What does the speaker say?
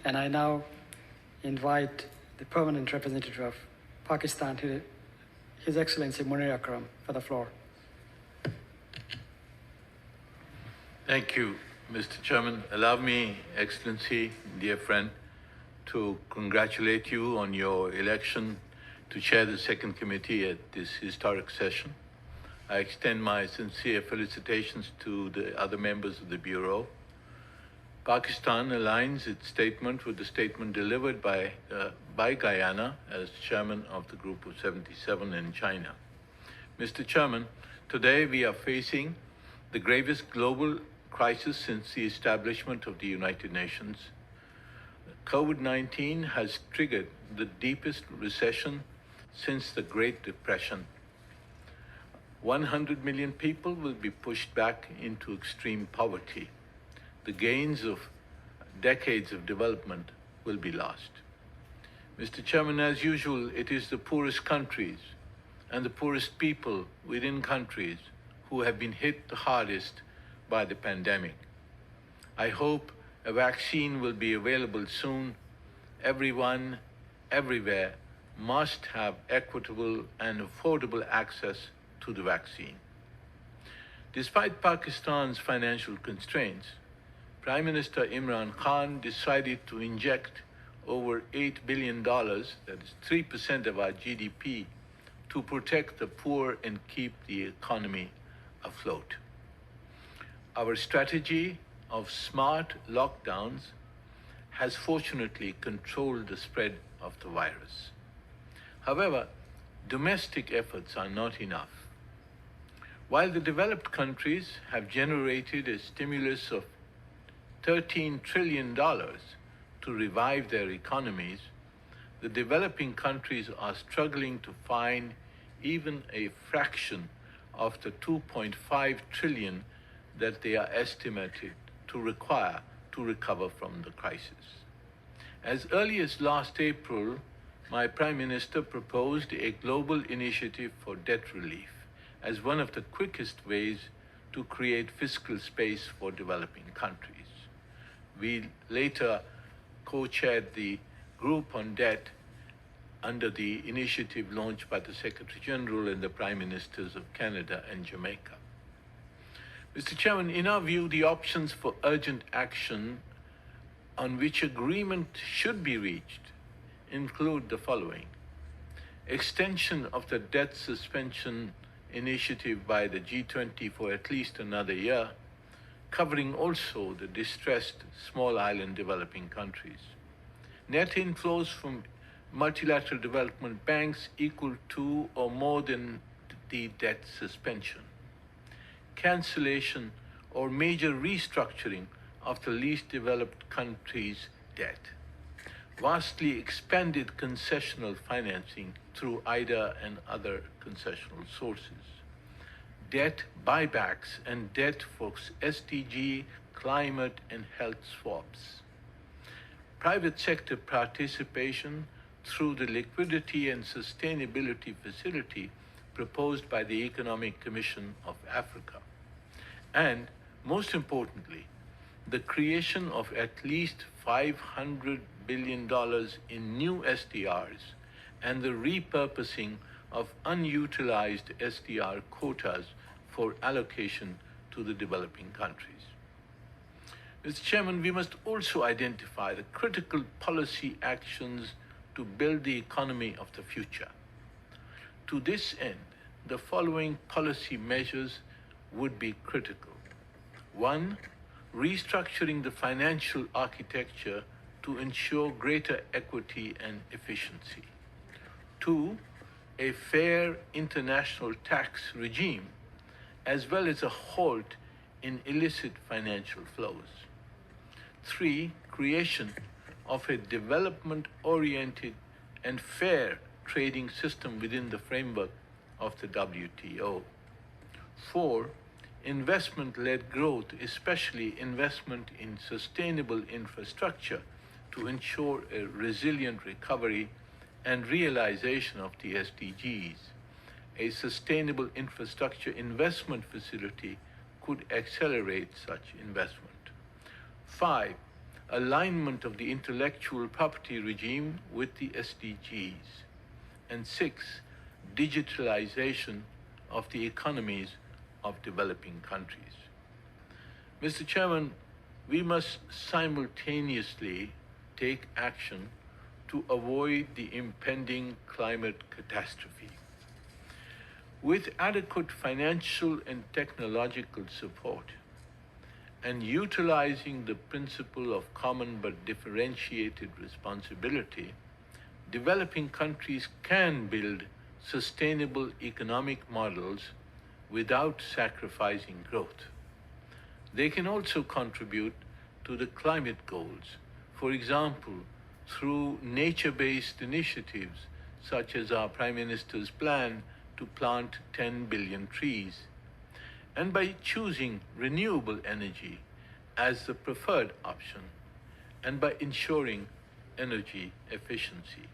And I now invite the permanent representative of Pakistan, His Excellency Munir Akram, for the floor. Thank you, Mr. Chairman. Allow me, Excellency, dear friend, to congratulate you on your election to chair the second committee at this historic session. I extend my sincere felicitations to the other members of the Bureau. Pakistan aligns its statement with the statement delivered by Guyana as chairman of the Group of 77 in China. Mr. Chairman, today we are facing the gravest global crisis since the establishment of the United Nations. COVID-19 has triggered the deepest recession since the Great Depression. 100 million people will be pushed back into extreme poverty. The gains of decades of development will be lost. Mr. Chairman, as usual, it is the poorest countries and the poorest people within countries who have been hit the hardest by the pandemic. I hope a vaccine will be available soon. Everyone, everywhere, must have equitable and affordable access to the vaccine. Despite Pakistan's financial constraints, Prime Minister Imran Khan decided to inject over $8 billion, that is 3% of our GDP, to protect the poor and keep the economy afloat. Our strategy of smart lockdowns has fortunately controlled the spread of the virus. However, domestic efforts are not enough. While the developed countries have generated a stimulus of $13 trillion to revive their economies, the developing countries are struggling to find even a fraction of the $2.5 trillion that they are estimated to require to recover from the crisis. As early as last April, my Prime Minister proposed a global initiative for debt relief as one of the quickest ways to create fiscal space for developing countries. We later co-chaired the group on debt under the initiative launched by the Secretary General and the Prime Ministers of Canada and Jamaica. Mr. Chairman, in our view, the options for urgent action on which agreement should be reached include the following: extension of the debt suspension initiative by the G20 for at least another year, covering also the distressed small island developing countries. Net inflows from multilateral development banks equal to or more than the debt suspension. Cancellation or major restructuring of the least developed countries' debt. Vastly expanded concessional financing through IDA and other concessional sources. Debt buybacks and debt for SDG, climate and health swaps. Private sector participation through the Liquidity and Sustainability Facility proposed by the Economic Commission of Africa. And, most importantly, the creation of at least $500 billion in new SDRs and the repurposing of unutilized SDR quotas for allocation to the developing countries. Mr. Chairman, we must also identify the critical policy actions to build the economy of the future. To this end, the following policy measures would be critical. 1. Restructuring the financial architecture to ensure greater equity and efficiency. 2. A fair international tax regime, as well as a halt in illicit financial flows. 3. Creation of a development-oriented and fair trading system within the framework of the WTO. 4. Investment-led growth, especially investment in sustainable infrastructure to ensure a resilient recovery and realization of the SDGs. A sustainable infrastructure investment facility could accelerate such investment. 5. alignment of the intellectual property regime with the SDGs, and 6, digitalization of the economies of developing countries. Mr. Chairman, we must simultaneously take action to avoid the impending climate catastrophe. With adequate financial and technological support, and utilizing the principle of common but differentiated responsibility, developing countries can build sustainable economic models without sacrificing growth. They can also contribute to the climate goals, for example, through nature-based initiatives such as our Prime Minister's plan to plant 10 billion trees, and by choosing renewable energy as the preferred option, and by ensuring energy efficiency.